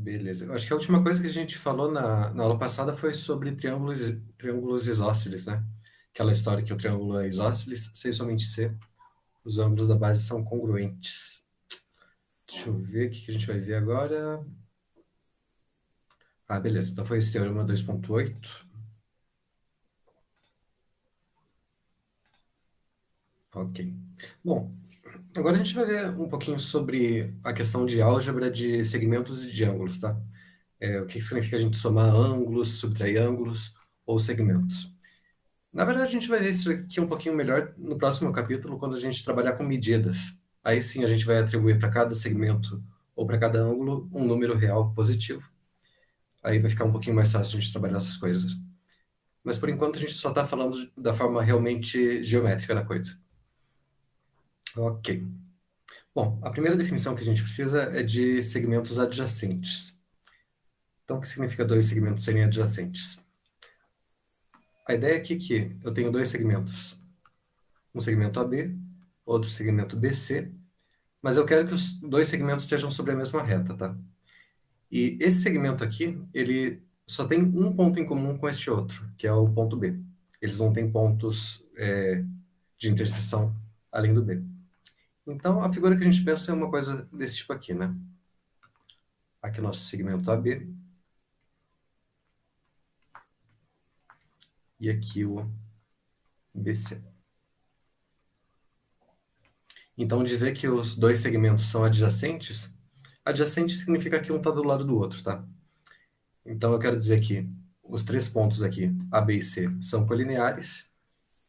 Beleza. Eu acho que a última coisa que a gente falou na aula passada foi sobre triângulos isósceles, né? Aquela história que o triângulo é isósceles, sem somente ser, os ângulos da base são congruentes. Deixa eu ver o que a gente vai ver agora. Ah, beleza. Então foi esse teorema 2.8. Ok. Bom, agora a gente vai ver um pouquinho sobre a questão de álgebra de segmentos e de ângulos, tá? O que significa a gente somar ângulos, subtrair ângulos ou segmentos. Na verdade, a gente vai ver isso aqui um pouquinho melhor no próximo capítulo, quando a gente trabalhar com medidas. Aí sim a gente vai atribuir para cada segmento ou para cada ângulo um número real positivo. Aí vai ficar um pouquinho mais fácil a gente trabalhar essas coisas. Mas por enquanto a gente só está falando da forma realmente geométrica da coisa. Ok. Bom, a primeira definição que a gente precisa é de segmentos adjacentes. Então, o que significa dois segmentos serem adjacentes? A ideia aqui é que eu tenho dois segmentos. Um segmento AB, outro segmento BC, mas eu quero que os dois segmentos estejam sobre a mesma reta, tá? E esse segmento aqui, ele só tem um ponto em comum com este outro, que é o ponto B. Eles não têm pontos de interseção além do B. Então, a figura que a gente pensa é uma coisa desse tipo aqui, né? Aqui é o nosso segmento AB e aqui o BC. Então, dizer que os dois segmentos são adjacentes, adjacente significa que um está do lado do outro, tá? Então, eu quero dizer que os três pontos aqui, A, B e C, são colineares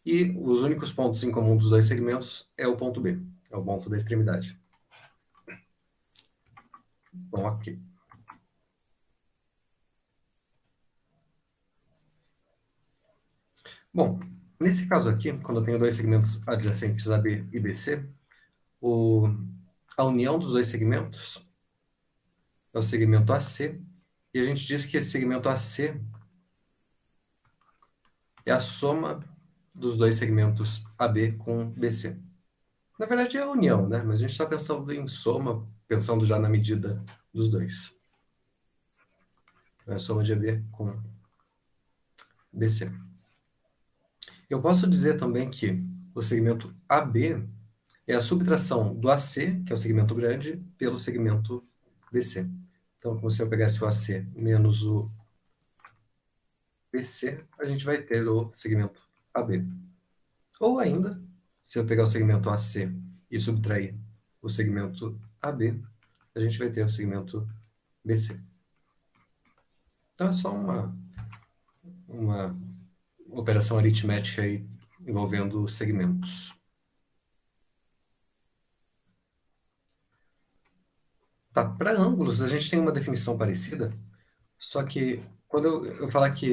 e os únicos pontos em comum dos dois segmentos é o ponto B, é o ponto da extremidade. Bom, ok. Bom, nesse caso aqui, quando eu tenho dois segmentos adjacentes AB e BC, a união dos dois segmentos é o segmento AC, e a gente diz que esse segmento AC é a soma dos dois segmentos AB com BC. Na verdade é a união, né? Mas a gente está pensando em soma, pensando já na medida dos dois. É a soma de AB com BC. Eu posso dizer também que o segmento AB é a subtração do AC, que é o segmento grande, pelo segmento BC. Então, como se eu pegasse o AC menos o BC, a gente vai ter o segmento AB. Ou ainda, se eu pegar o segmento AC e subtrair o segmento AB, a gente vai ter o segmento BC. Então é só uma operação aritmética aí envolvendo segmentos. Tá, para ângulos, a gente tem uma definição parecida, só que quando eu falar que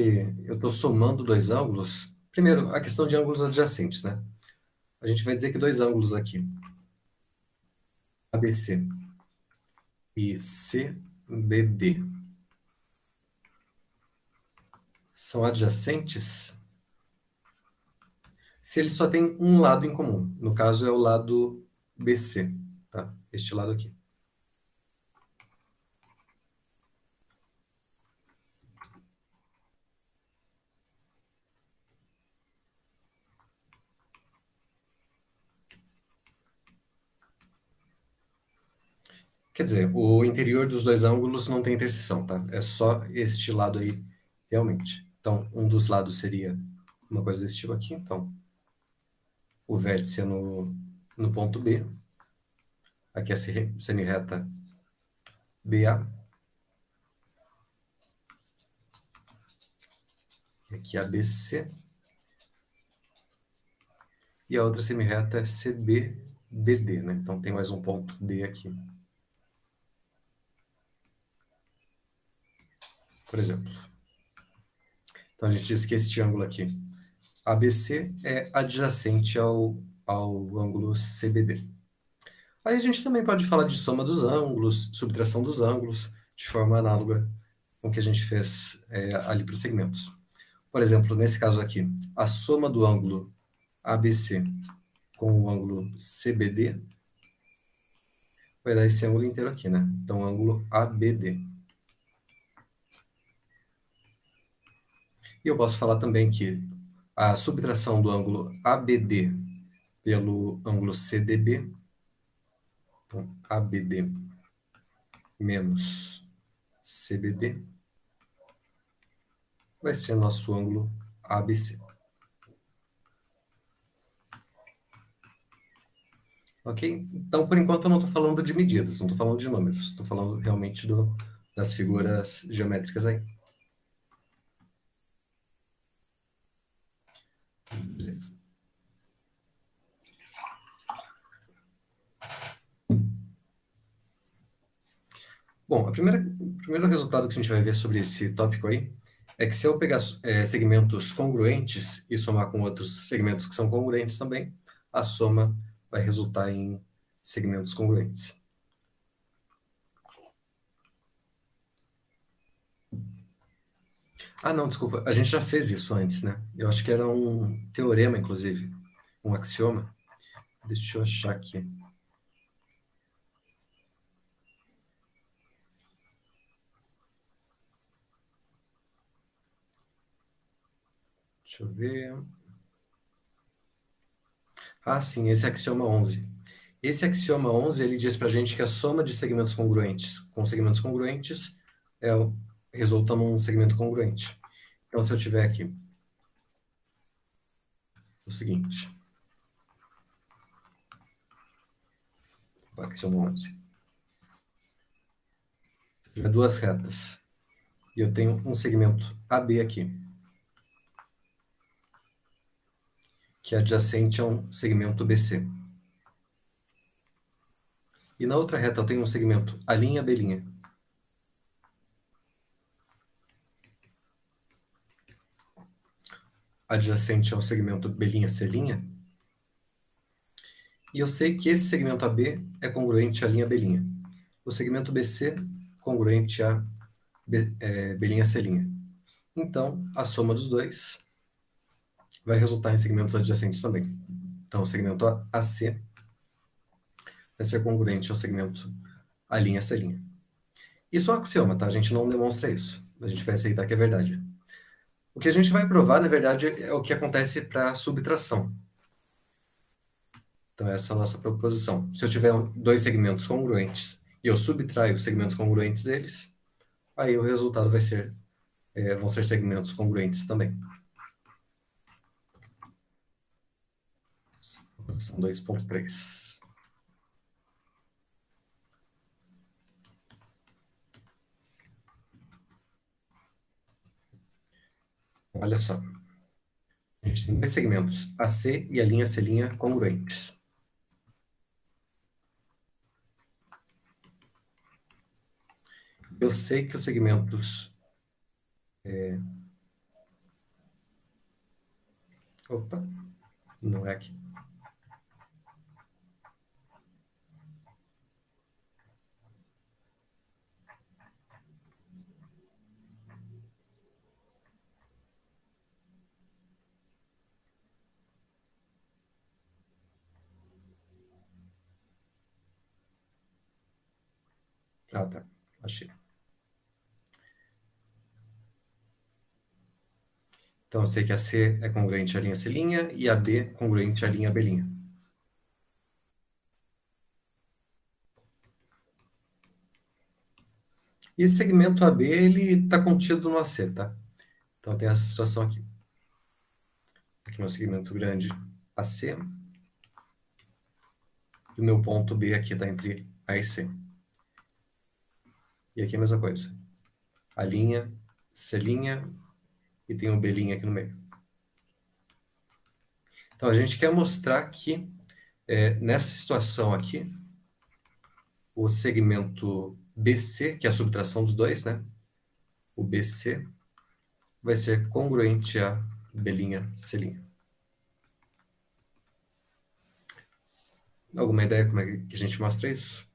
eu estou somando dois ângulos, primeiro, a questão de ângulos adjacentes, né? A gente vai dizer que dois ângulos aqui, ABC e CBD, são adjacentes se eles só têm um lado em comum. No caso, é o lado BC, tá? Este lado aqui. Quer dizer, o interior dos dois ângulos não tem interseção, tá? É só este lado aí, realmente. Então, um dos lados seria uma coisa desse tipo aqui. Então, o vértice é no ponto B. Aqui é a semi-reta BA. Aqui é a BC. E a outra semi-reta é CBBD, né? Então, tem mais um ponto D aqui. Por exemplo. Então, a gente diz que este ângulo aqui, ABC, é adjacente ao ângulo CBD. Aí a gente também pode falar de soma dos ângulos, subtração dos ângulos, de forma análoga com o que a gente fez ali para os segmentos. Por exemplo, nesse caso aqui, a soma do ângulo ABC com o ângulo CBD vai dar esse ângulo inteiro aqui, né? Então, ângulo ABD. E eu posso falar também que a subtração do ângulo ABD pelo ângulo CDB, então ABD menos CBD, vai ser nosso ângulo ABC. Ok? Então, por enquanto, eu não estou falando de medidas, não estou falando de números, estou falando realmente das figuras geométricas aí. Beleza. Bom, o primeiro resultado que a gente vai ver sobre esse tópico aí é que se eu pegar segmentos congruentes e somar com outros segmentos que são congruentes também, a soma vai resultar em segmentos congruentes. Ah, não, desculpa, a gente já fez isso antes, né? Eu acho que era um teorema, inclusive, um axioma. Deixa eu achar aqui. Deixa eu ver. Ah, sim, esse é axioma 11. Esse axioma 11, ele diz para a gente que a soma de segmentos congruentes com segmentos congruentes é, resulta num segmento congruente. Então, se eu tiver aqui o seguinte, o axioma 11. Se eu tiver duas retas e eu tenho um segmento AB aqui, que é adjacente a um segmento BC. E na outra reta eu tenho um segmento A', B', adjacente ao segmento B', C', e eu sei que esse segmento AB é congruente à linha B'. O segmento BC congruente a B', C'. Então, a soma dos dois vai resultar em segmentos adjacentes também. Então, o segmento AC vai ser congruente ao segmento A', C'. Isso é um axioma, tá? A gente não demonstra isso. A gente vai aceitar que é verdade. O que a gente vai provar, na verdade, é o que acontece para subtração. Então, essa é a nossa proposição. Se eu tiver dois segmentos congruentes e eu subtraio os segmentos congruentes deles, aí o resultado vão ser segmentos congruentes também. São 2.3. Olha só. A gente tem dois segmentos, AC e a linha C' congruentes. Eu sei que os segmentos... Opa, não é aqui. Ah, tá. Achei. Então, eu sei que a C é congruente à linha C' e a B congruente à linha B'. E esse segmento AB, ele está contido no AC, tá? Então, tem essa situação aqui. Aqui meu segmento grande AC. E o meu ponto B aqui está entre A e C. E aqui a mesma coisa. A linha, C' e tem o B' aqui no meio. Então, a gente quer mostrar que nessa situação aqui, o segmento BC, que é a subtração dos dois, né? O BC vai ser congruente a B', C'. Alguma ideia como é que a gente mostra isso?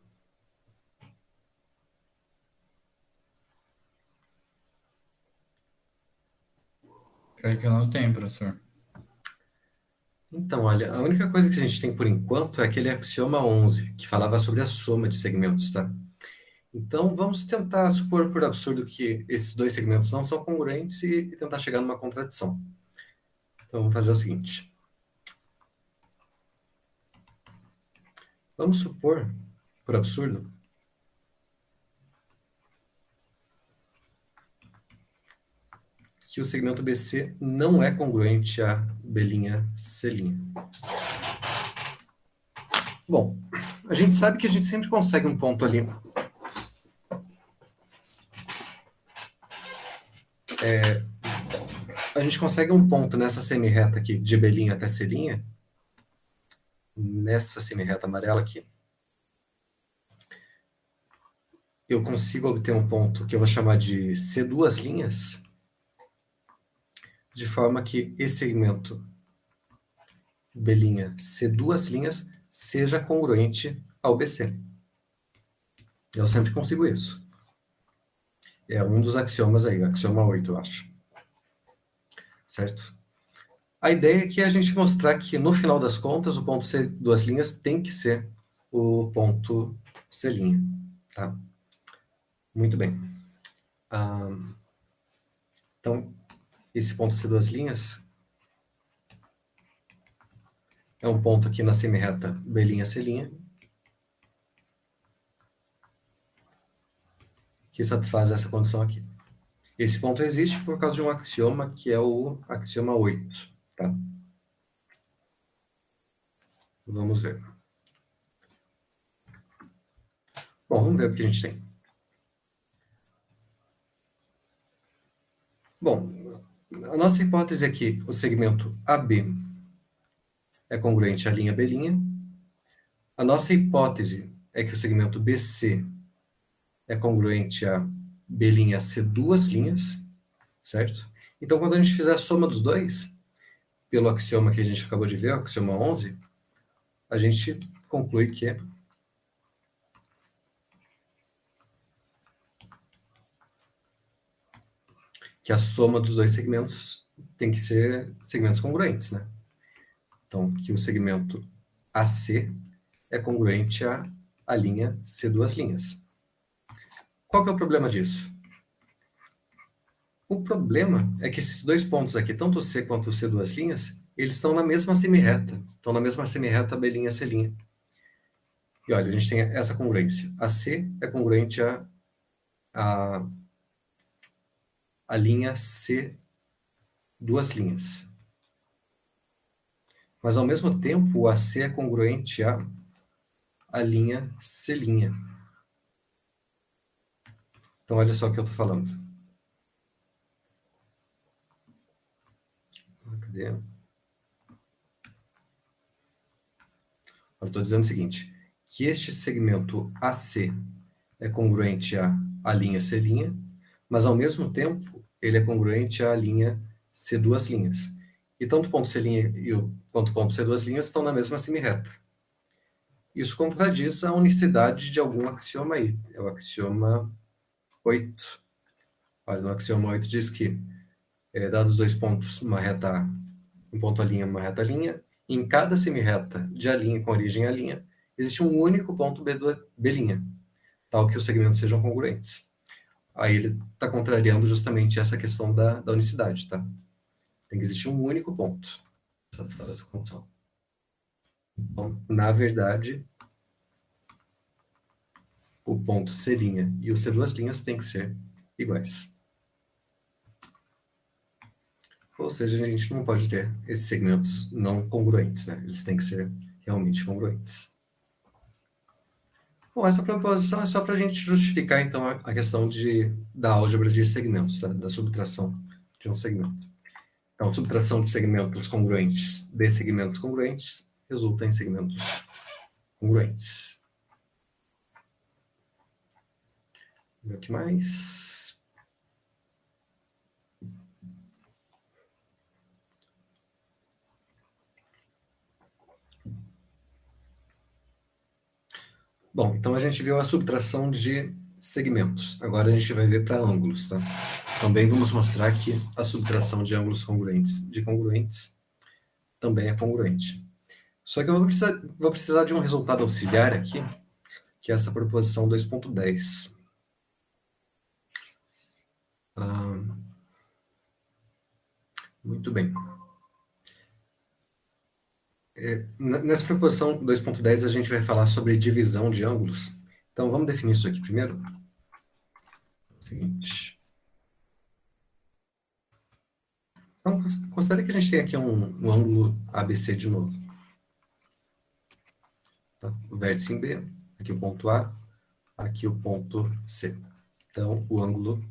Pior que eu não tenho, professor. Então, olha, a única coisa que a gente tem por enquanto é aquele axioma 11, que falava sobre a soma de segmentos, tá? Então, vamos tentar supor por absurdo que esses dois segmentos não são congruentes e tentar chegar numa contradição. Então, vamos fazer o seguinte. Vamos supor, por absurdo, que o segmento BC não é congruente a B'C'. Bom, a gente sabe que a gente sempre consegue um ponto ali. A gente consegue um ponto nessa semirreta aqui, de B' até C', nessa semirreta amarela aqui. Eu consigo obter um ponto que eu vou chamar de C2', de forma que esse segmento B' C2' seja congruente ao BC. Eu sempre consigo isso. É um dos axiomas aí, o axioma 8, eu acho. Certo? A ideia é que a gente mostrar que, no final das contas, o ponto C2' tem que ser o ponto C'. Tá? Muito bem. Então, esse ponto C2' é um ponto aqui na semirreta B'C', que satisfaz essa condição aqui. Esse ponto existe por causa de um axioma que é o axioma 8. Tá? Vamos ver. Bom, vamos ver o que a gente tem. Bom, a nossa hipótese é que o segmento AB é congruente à linha B'. A nossa hipótese é que o segmento BC é congruente a B'C', certo? Então, quando a gente fizer a soma dos dois, pelo axioma que a gente acabou de ver, o axioma 11, a gente conclui que a soma dos dois segmentos tem que ser segmentos congruentes, né? Então, que o segmento AC é congruente à linha C2'. Qual que é o problema disso? O problema é que esses dois pontos aqui, tanto o C quanto o C2', eles estão na mesma semirreta. Estão na mesma semirreta B'C'. E olha, a gente tem essa congruência. A C é congruente a linha C, duas linhas. Mas, ao mesmo tempo, o AC é congruente a linha C'. Então, olha só o que eu estou falando. Cadê? Eu estou dizendo o seguinte, que este segmento AC é congruente à linha C', mas, ao mesmo tempo, ele é congruente à linha C2'. E tanto o ponto C' quanto o ponto C2' estão na mesma semirreta. Isso contradiz a unicidade de algum axioma aí. É o axioma 8. Olha, no axioma 8 diz que, dados dois pontos, uma reta A, um ponto A', uma reta linha, em cada semirreta de A' com origem A', existe um único ponto B', tal que os segmentos sejam congruentes. Aí ele está contrariando justamente essa questão da unicidade, tá? Tem que existir um único ponto. Essa condição. Então, na verdade, o ponto C' e o C2' têm que ser iguais. Ou seja, a gente não pode ter esses segmentos não congruentes, né? Eles têm que ser realmente congruentes. Bom, essa proposição é só para a gente justificar, então, a questão da álgebra de segmentos, tá? Da subtração de um segmento. Então, subtração de segmentos congruentes de segmentos congruentes resulta em segmentos congruentes. Vamos ver o que mais. Bom, então a gente viu a subtração de segmentos. Agora a gente vai ver para ângulos, tá? Também vamos mostrar que a subtração de ângulos congruentes de congruentes também é congruente. Só que eu vou precisar de um resultado auxiliar aqui, que é essa proposição 2.10. Ah, muito bem. Nessa proposição 2.10 a gente vai falar sobre divisão de ângulos. Então vamos definir isso aqui primeiro. Seguinte. Então, considere que a gente tem aqui um ângulo ABC de novo. Tá? O vértice em B, aqui o ponto A, aqui o ponto C. Então, o ângulo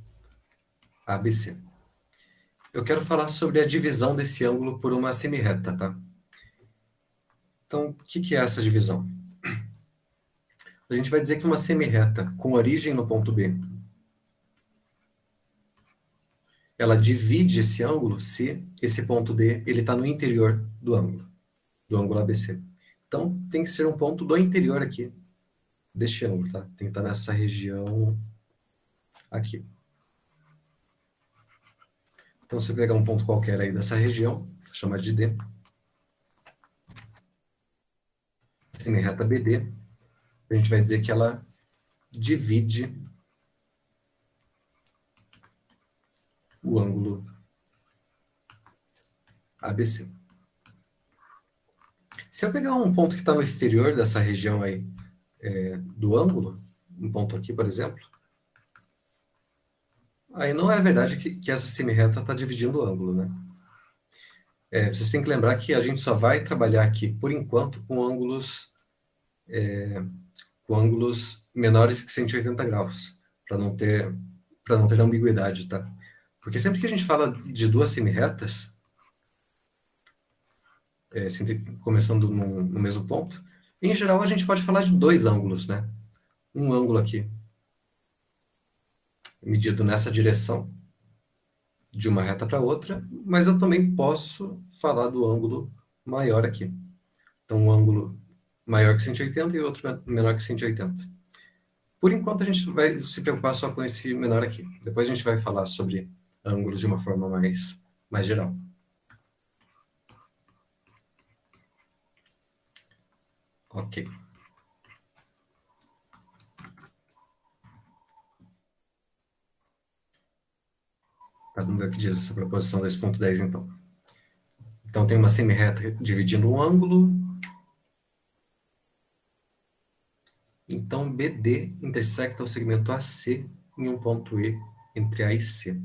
ABC. Eu quero falar sobre a divisão desse ângulo por uma semirreta, tá? Então, o que é essa divisão? A gente vai dizer que uma semirreta com origem no ponto B, ela divide esse ângulo se esse ponto D ele está no interior do ângulo ABC. Então, tem que ser um ponto do interior aqui deste ângulo, tá? Tem que estar nessa região aqui. Então, se eu pegar um ponto qualquer aí dessa região, vou chamar de D, semirreta BD, a gente vai dizer que ela divide o ângulo ABC. Se eu pegar um ponto que está no exterior dessa região aí do ângulo, um ponto aqui, por exemplo, aí não é verdade que essa semirreta está dividindo o ângulo, né? Vocês têm que lembrar que a gente só vai trabalhar aqui, por enquanto, com ângulos menores que 180 graus, para não ter ambiguidade, tá? Porque sempre que a gente fala de duas semirretas, sempre começando no mesmo ponto, em geral a gente pode falar de dois ângulos, né? Um ângulo aqui, medido nessa direção, de uma reta para outra, mas eu também posso falar do ângulo maior aqui. Então, um ângulo maior que 180 e outro menor que 180. Por enquanto, a gente vai se preocupar só com esse menor aqui. Depois a gente vai falar sobre ângulos de uma forma mais geral. Ok. Tá, vamos ver o que diz essa proposição 2.10, então. Então, tem uma semirreta dividindo um ângulo. Então, BD intersecta o segmento AC em um ponto E entre A e C.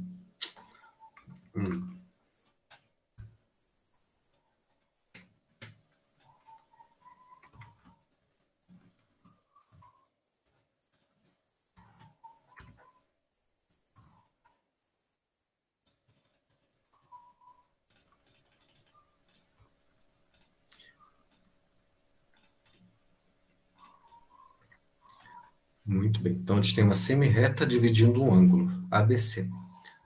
Muito bem. Então, a gente tem uma semirreta dividindo um ângulo, ABC.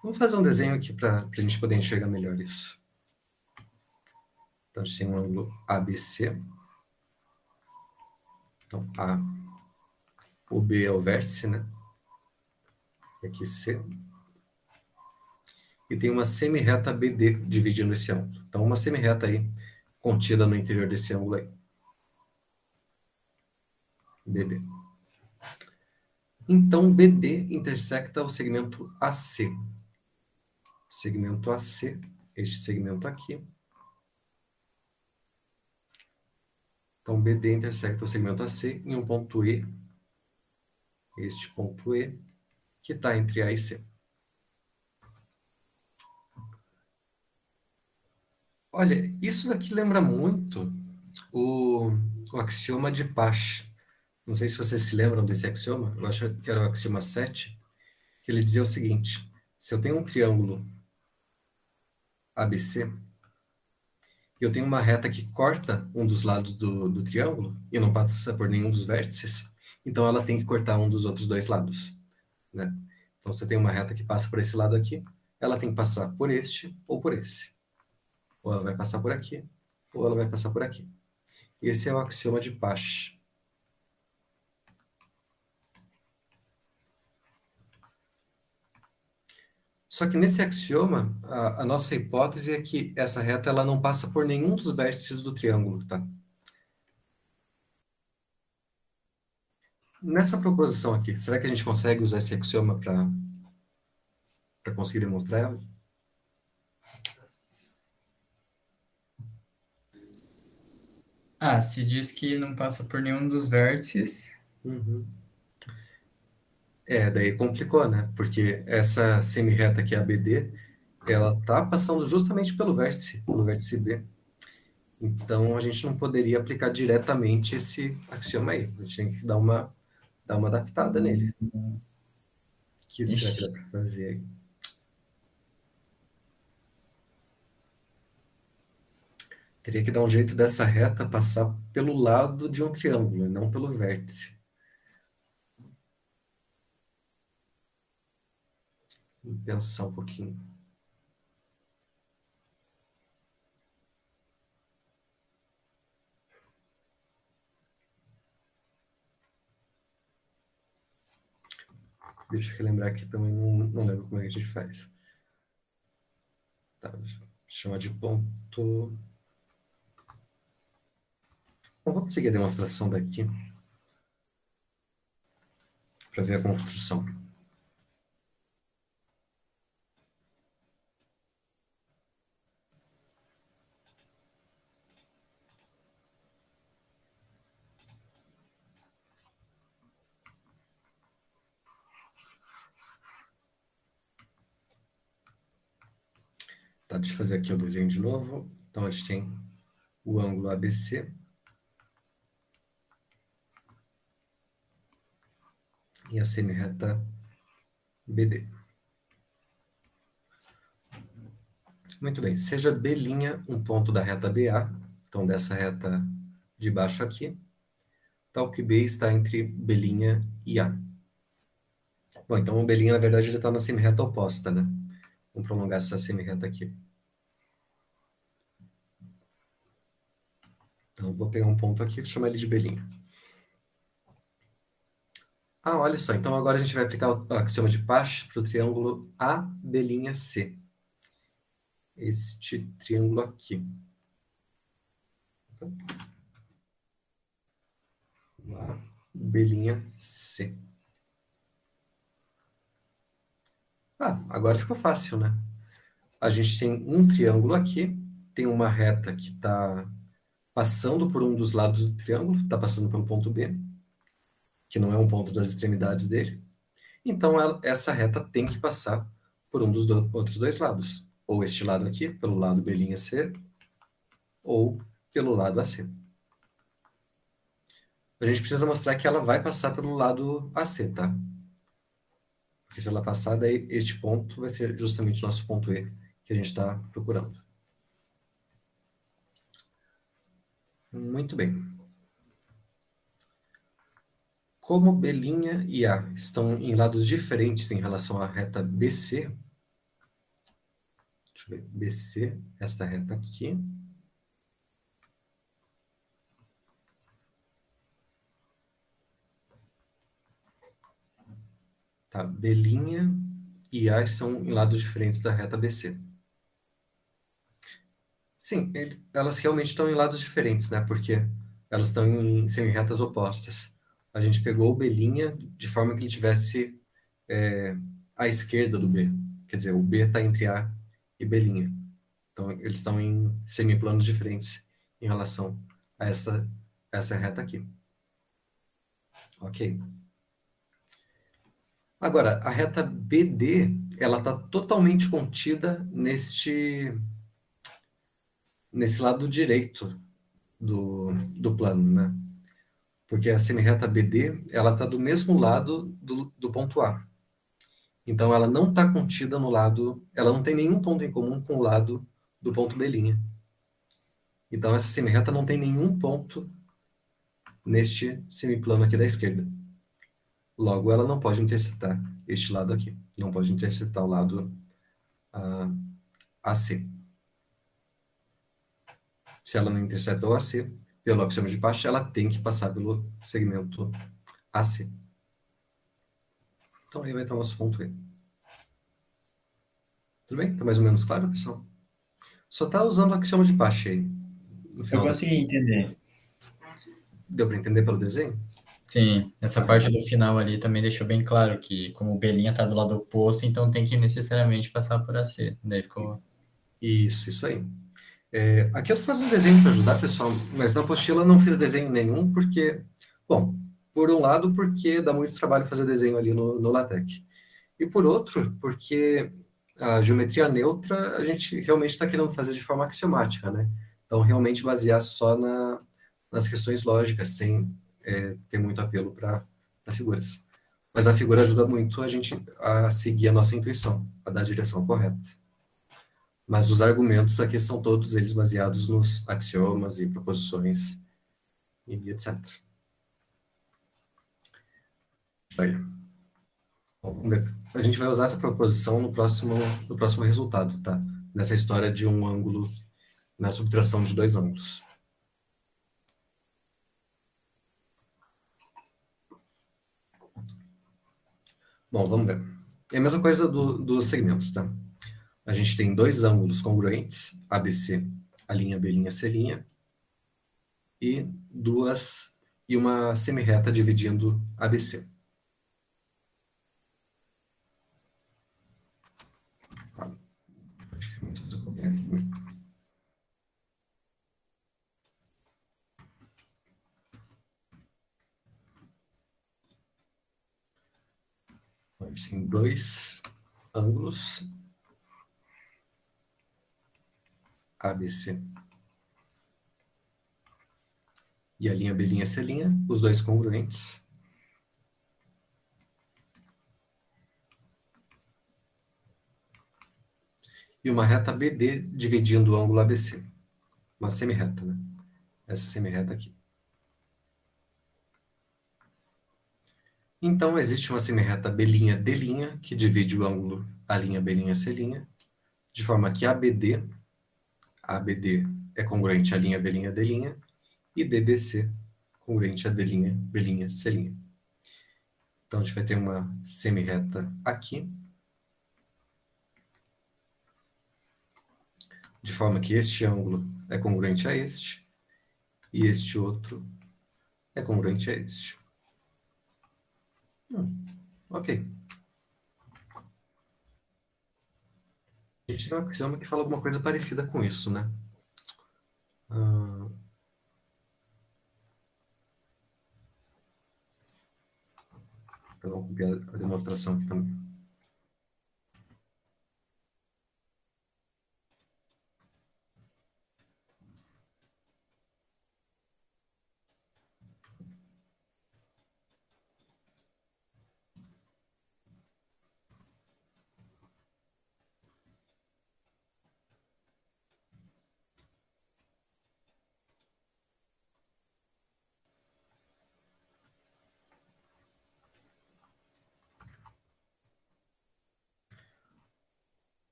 Vamos fazer um desenho aqui para a gente poder enxergar melhor isso. Então, a gente tem um ângulo ABC. Então, A, o B é o vértice, né? E aqui C. E tem uma semirreta BD dividindo esse ângulo. Então, uma semirreta aí, contida no interior desse ângulo aí. BD. Então, BD intersecta o segmento AC. Segmento AC, este segmento aqui. Então, BD intersecta o segmento AC em um ponto E, este ponto E, que está entre A e C. Olha, isso daqui lembra muito o, o axioma de Pasch. Não sei se vocês se lembram desse axioma, eu acho que era o axioma 7, que ele dizia o seguinte: se eu tenho um triângulo ABC e eu tenho uma reta que corta um dos lados do triângulo e não passa por nenhum dos vértices, então ela tem que cortar um dos outros dois lados, né? Então, se eu tenho uma reta que passa por esse lado aqui, ela tem que passar por este ou por esse. Ou ela vai passar por aqui, ou ela vai passar por aqui. Esse é o axioma de Pasch. Só que nesse axioma, a nossa hipótese é que essa reta ela não passa por nenhum dos vértices do triângulo, tá? Nessa proposição aqui, será que a gente consegue usar esse axioma para para conseguir demonstrar ela? Ah, se diz que não passa por nenhum dos vértices. Uhum. Daí complicou, né? Porque essa semirreta aqui, a BD, ela tá passando justamente pelo vértice B. Então, a gente não poderia aplicar diretamente esse axioma aí. A gente tem que dar uma adaptada nele. Hum, O que será que ixi, dá para fazer aí? Teria que dar um jeito dessa reta passar pelo lado de um triângulo, e não pelo vértice. Vou pensar um pouquinho. Deixa eu relembrar aqui também, não lembro como é que a gente faz. Tá, chamar de ponto. Bom, vamos seguir a demonstração daqui para ver a construção. Tá, deixa eu fazer aqui o desenho de novo. Então, a gente tem o ângulo ABC e a semirreta BD. Muito bem, seja B' um ponto da reta BA, então dessa reta de baixo aqui, tal que B está entre B' e A. Bom, então o B', na verdade, ele está na semirreta oposta, né? Vamos prolongar essa semirreta aqui. Então, vou pegar um ponto aqui e chamar ele de B'. Ah, olha só, então agora a gente vai aplicar o axioma de Pasch para o triângulo AB'C. Este triângulo aqui. AB'C. Ah, agora ficou fácil, né? A gente tem um triângulo aqui, tem uma reta que está passando por um dos lados do triângulo, está passando pelo ponto B, que não é um ponto das extremidades dele. Então, essa reta tem que passar por um dos outros dois lados. Ou este lado aqui, pelo lado B'C, ou pelo lado AC. A gente precisa mostrar que ela vai passar pelo lado AC, tá? Porque se ela passar, daí este ponto vai ser justamente o nosso ponto E que a gente está procurando. Muito bem. Como B' e A estão em lados diferentes em relação à reta BC, deixa eu ver, BC, esta reta aqui, tá? B' e A estão em lados diferentes da reta BC. Sim, elas realmente estão em lados diferentes, né? Porque elas estão em semi-retas opostas. A gente pegou o B' de forma que ele tivesse à esquerda do B. Quer dizer, o B está entre A e B'. Então, eles estão em semiplanos diferentes em relação a essa reta aqui. Ok. Agora, a reta BD, ela está totalmente contida nesse lado direito do plano, né? Porque a semirreta BD, ela está do mesmo lado do ponto A. Então, ela não está contida no lado, ela não tem nenhum ponto em comum com o lado do ponto B'. Então, essa semirreta não tem nenhum ponto neste semiplano aqui da esquerda. Logo, ela não pode interceptar este lado aqui. Não pode interceptar o lado AC. Se ela não intercepta o AC, pelo axioma de Pasch, ela tem que passar pelo segmento AC. Então, aí vai estar o nosso ponto E. Tudo bem? Está mais ou menos claro, pessoal? Só está usando o axioma de Pasch aí, no eu final da... consegui entender. Deu para entender pelo desenho? Sim, essa parte do final ali também deixou bem claro que, como o Belinha tá do lado oposto, então tem que necessariamente passar por AC. Daí ficou. Isso aí. Aqui eu estou fazendo desenho para ajudar, pessoal, mas na apostila eu não fiz desenho nenhum, porque, bom, por um lado, porque dá muito trabalho fazer desenho ali no LaTeX. E por outro, porque a geometria neutra a gente realmente está querendo fazer de forma axiomática, né? Então, realmente basear só nas questões lógicas, sem ter muito apelo para figuras. Mas a figura ajuda muito a gente a seguir a nossa intuição, a dar a direção correta. Mas os argumentos aqui são todos eles baseados nos axiomas e proposições e etc. Aí, bom, vamos ver. A gente vai usar essa proposição no próximo resultado, tá? Nessa história de um ângulo na subtração de dois ângulos. Bom, vamos ver. É a mesma coisa dos segmentos, tá? A gente tem dois ângulos congruentes, ABC, a linha B', C', e uma semirreta dividindo ABC. Tá? A gente tem dois ângulos, ABC e a linha B', C', os dois congruentes. E uma reta BD dividindo o ângulo ABC. Uma semirreta, né? Essa semirreta aqui. Então, existe uma semirreta B'D' que divide o ângulo A'B', C', de forma que ABD é congruente à linha B'D', e DBC congruente a D'B', C'. Então, a gente vai ter uma semirreta aqui, de forma que este ângulo é congruente a este, e este outro é congruente a este. Ok. A gente tem um axioma que fala alguma coisa parecida com isso, né? Eu vou copiar a demonstração aqui também.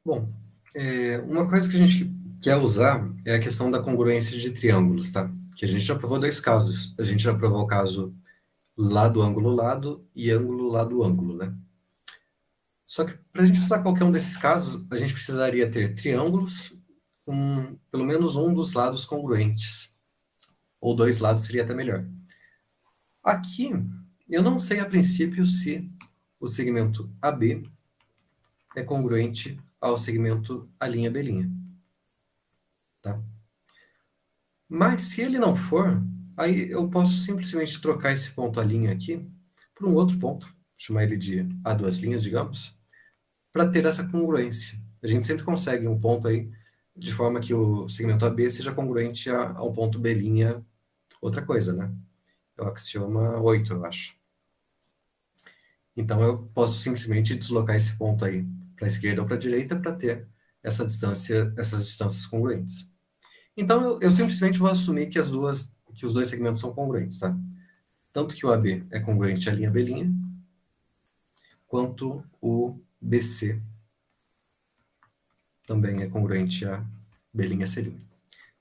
Bom, uma coisa que a gente quer usar é a questão da congruência de triângulos, tá? Que a gente já provou dois casos. A gente já provou o caso lado, ângulo, lado e ângulo, lado, ângulo, né? Só que para a gente usar qualquer um desses casos, a gente precisaria ter triângulos com pelo menos um dos lados congruentes. Ou dois lados seria até melhor. Aqui, eu não sei a princípio se o segmento AB é congruente ao segmento A'B', tá? Mas se ele não for, aí eu posso simplesmente trocar esse ponto A' aqui por um outro ponto, chamar ele de A2', digamos, para ter essa congruência. A gente sempre consegue um ponto aí de forma que o segmento AB seja congruente a um ponto B', outra coisa, né? É o axioma 8, eu acho. Então eu posso simplesmente deslocar esse ponto aí para a esquerda ou para a direita para ter essas distâncias congruentes. Então eu simplesmente vou assumir que os dois segmentos são congruentes, tá? Tanto que o AB é congruente à linha B', quanto o BC também é congruente a B', C'.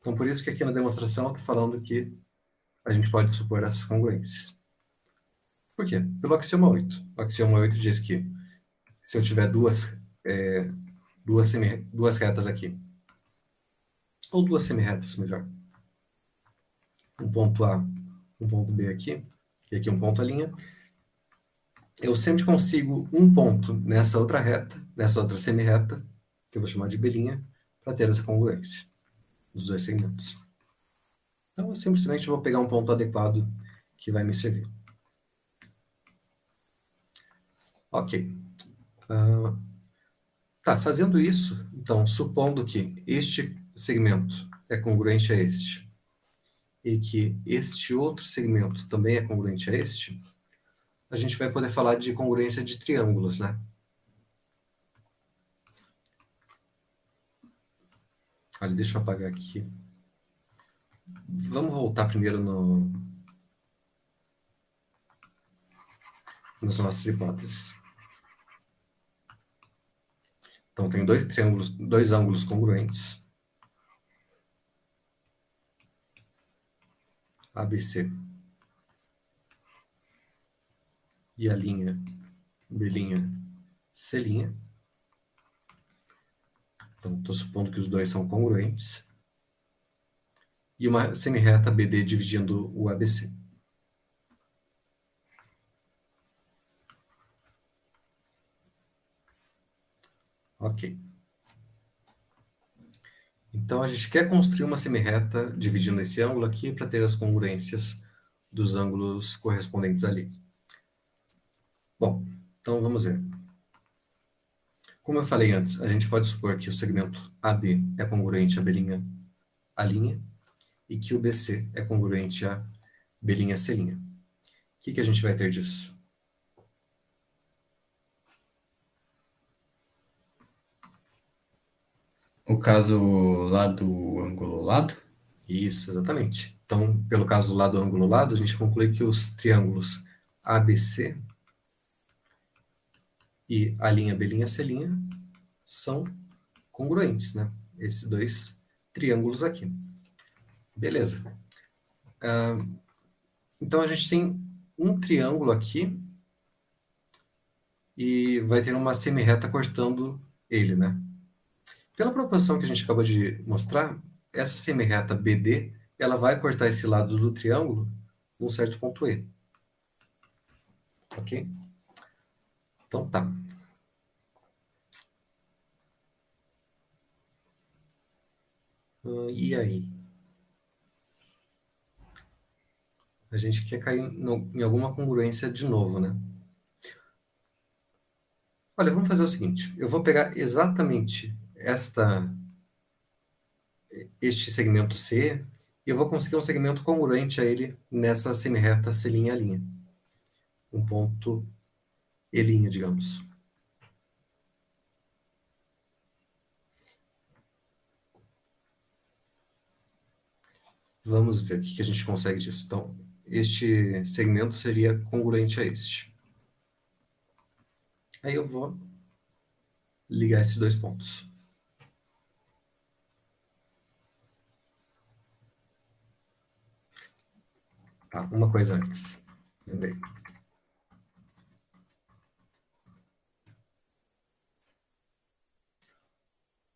Então por isso que aqui na demonstração eu estou falando que a gente pode supor essas congruências. Por quê? Pelo axioma 8. O axioma 8 diz que se eu tiver duas retas aqui, ou duas semirretas, melhor, um ponto A, um ponto B aqui, e aqui um ponto a linha, eu sempre consigo um ponto nessa outra reta, nessa outra semi-reta, que eu vou chamar de B', para ter essa congruência dos dois segmentos. Então, eu simplesmente vou pegar um ponto adequado que vai me servir. Ok. Tá, fazendo isso, então, supondo que este segmento é congruente a este, e que este outro segmento também é congruente a este, a gente vai poder falar de congruência de triângulos, né? Olha, deixa eu apagar aqui. Vamos voltar primeiro nas nossas hipóteses. Então, tem dois ângulos congruentes. ABC. E a linha B', C'. Então, estou supondo que os dois são congruentes. E uma semi-reta BD dividindo o ABC. Ok. Então, a gente quer construir uma semi-reta dividindo esse ângulo aqui para ter as congruências dos ângulos correspondentes ali. Bom, então vamos ver. Como eu falei antes, a gente pode supor que o segmento AB é congruente a B', A', e que o BC é congruente a B', C'. O que a gente vai ter disso? O caso lá do ângulo lado? Isso, exatamente. Então, pelo caso do lado ângulo lado, a gente conclui que os triângulos ABC e A', B', C' são congruentes, né? Esses dois triângulos aqui. Beleza. Então, a gente tem um triângulo aqui e vai ter uma semi-reta cortando ele, né? Pela proposição que a gente acabou de mostrar, essa semi-reta BD, ela vai cortar esse lado do triângulo num certo ponto E. Ok? Então tá. E aí? A gente quer cair em alguma congruência de novo, né? Olha, vamos fazer o seguinte. Eu vou pegar exatamente este segmento C e eu vou conseguir um segmento congruente a ele nessa semi-reta C', A'. Um ponto E', digamos. Vamos ver o que a gente consegue disso. Então, este segmento seria congruente a este. Aí eu vou ligar esses dois pontos. Tá, uma coisa antes. Lembrei.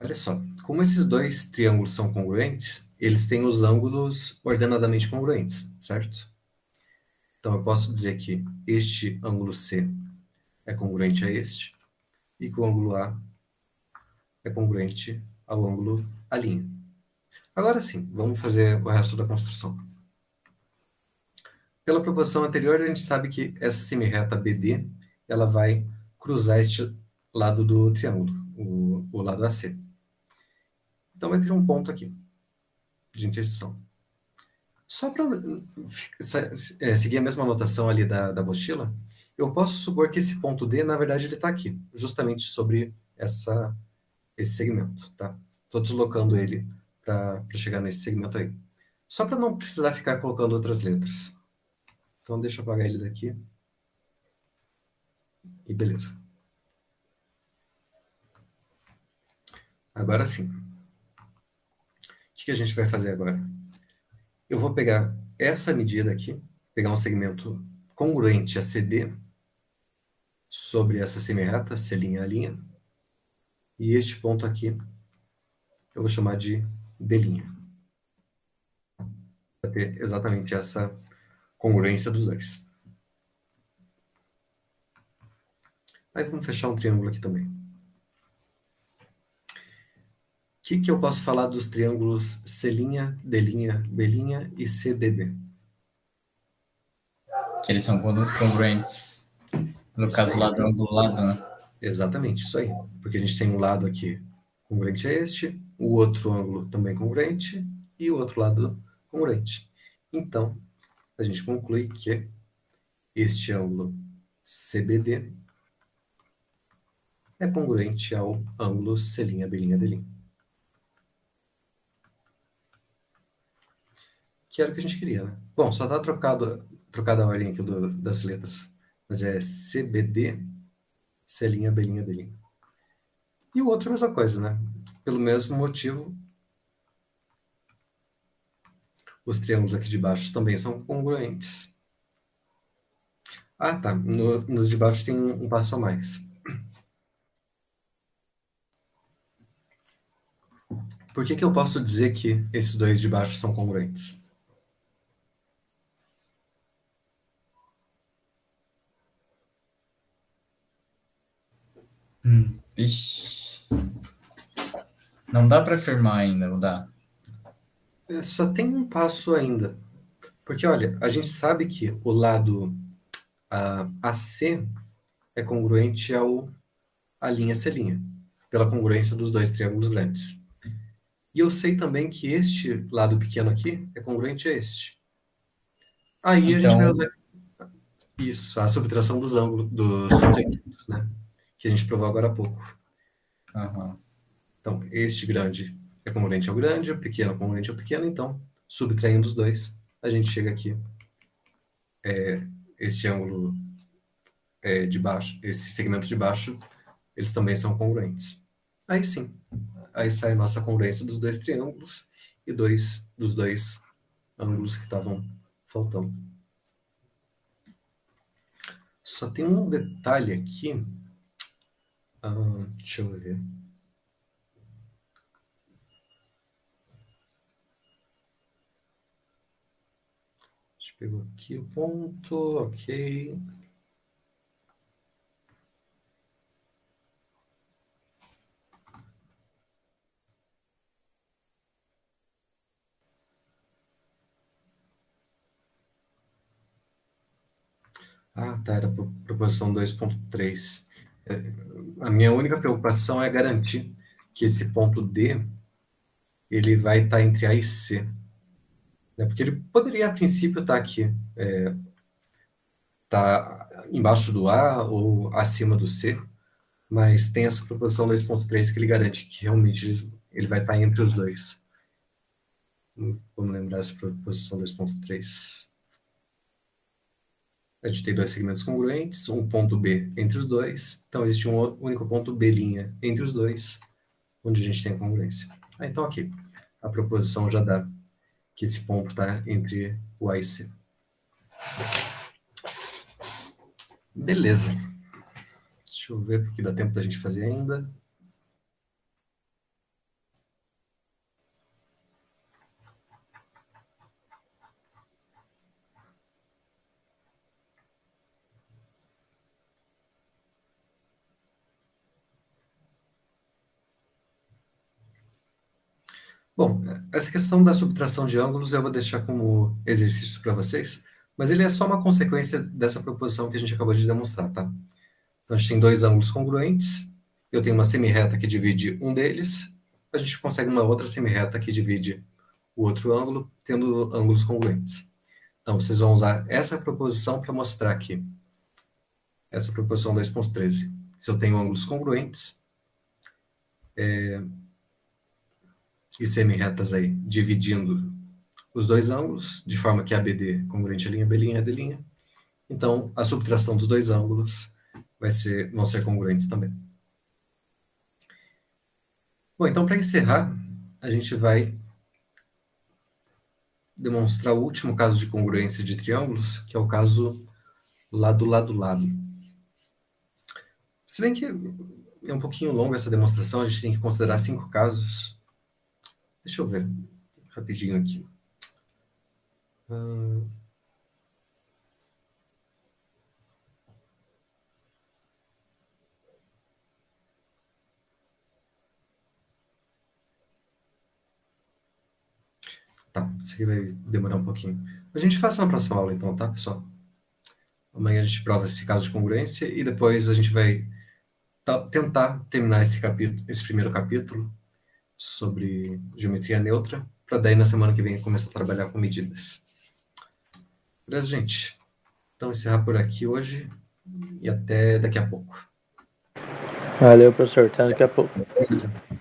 Olha só, como esses dois triângulos são congruentes, eles têm os ângulos ordenadamente congruentes, certo? Então eu posso dizer que este ângulo C é congruente a este e que o ângulo A é congruente ao ângulo A'. Agora sim, vamos fazer o resto da construção. Pela proposição anterior, a gente sabe que essa semi-reta BD, ela vai cruzar este lado do triângulo, o lado AC. Então vai ter um ponto aqui de interseção. Só para seguir a mesma anotação ali da mochila, eu posso supor que esse ponto D, na verdade, ele está aqui, justamente sobre esse segmento, tá? Estou deslocando ele para chegar nesse segmento aí. Só para não precisar ficar colocando outras letras. Então, deixa eu apagar ele daqui. E beleza. Agora sim. O que a gente vai fazer agora? Eu vou pegar essa medida aqui, pegar um segmento congruente a CD sobre essa semi-reta, C', A', e este ponto aqui eu vou chamar de D', para ter exatamente essa congruência dos dois. Aí vamos fechar um triângulo aqui também. O que eu posso falar dos triângulos C', D', B' e CDB? Que eles são congruentes. No Isso caso, aí, lado ângulo, lado, né? exatamente, isso aí. Porque a gente tem um lado aqui congruente a este, o outro ângulo também congruente e o outro lado congruente. Então, a gente conclui que este ângulo CBD é congruente ao ângulo C', B', D'. Que era o que a gente queria, né? Bom, só está trocada a ordem aqui das letras. Mas é CBD, C', B', D'. E o outro é a mesma coisa, né? Pelo mesmo motivo, os triângulos aqui de baixo também são congruentes. Ah, tá. Nos de baixo tem um passo a mais. Por que eu posso dizer que esses dois de baixo são congruentes? Ixi. Não dá para afirmar ainda, não dá? Só tem um passo ainda. Porque, olha, a gente sabe que o lado AC é congruente à linha C', pela congruência dos dois triângulos grandes. E eu sei também que este lado pequeno aqui é congruente a este. Aí a gente vai Então, usar isso, a subtração dos ângulos, dos segmentos, né? Que a gente provou agora há pouco. uhum. Então, este grande é congruente ao grande, o pequeno é congruente ao pequeno, então, subtraindo os dois, a gente chega aqui. Este ângulo de baixo, esse segmento de baixo, eles também são congruentes. Aí sim, aí sai a nossa congruência dos dois triângulos e dos dois ângulos que estavam faltando. Só tem um detalhe aqui. Deixa eu ver. A gente pegou aqui o ponto, ok. Ah, tá, era proposição 2.3. A minha única preocupação é garantir que esse ponto D ele vai estar entre A e C. Né? Porque ele poderia, a princípio, estar aqui, tá embaixo do A ou acima do C, mas tem essa proposição 2.3 que ele garante que realmente ele vai estar entre os dois. Vamos lembrar essa proposição 2.3. A gente tem dois segmentos congruentes, um ponto B entre os dois, então existe um único ponto B' entre os dois, onde a gente tem a congruência. Então aqui, a proposição já dá que esse ponto está entre o A e C. Beleza. Deixa eu ver o que dá tempo da gente fazer ainda. Bom, essa questão da subtração de ângulos eu vou deixar como exercício para vocês, mas ele é só uma consequência dessa proposição que a gente acabou de demonstrar, tá? Então a gente tem dois ângulos congruentes, eu tenho uma semirreta que divide um deles, a gente consegue uma outra semirreta que divide o outro ângulo, tendo ângulos congruentes. Então vocês vão usar essa proposição para mostrar aqui, essa proposição 2.13. Se eu tenho ângulos congruentes, e semirretas aí, dividindo os dois ângulos, de forma que ABD é congruente a linha B', D'. Então, a subtração dos dois ângulos vão ser congruentes também. Bom, então, para encerrar, a gente vai demonstrar o último caso de congruência de triângulos, que é o caso lado, lado, lado. Se bem que é um pouquinho longa essa demonstração, a gente tem que considerar 5 casos. Deixa eu ver rapidinho aqui. Tá, isso aqui vai demorar um pouquinho. A gente faz na próxima aula, então, tá, pessoal? Amanhã a gente prova esse caso de congruência e depois a gente vai tentar terminar esse primeiro capítulo sobre geometria neutra, para daí na semana que vem começar a trabalhar com medidas. Beleza, gente? Então, encerrar por aqui hoje e até daqui a pouco. Valeu, professor. Até daqui a pouco. Muito tempo.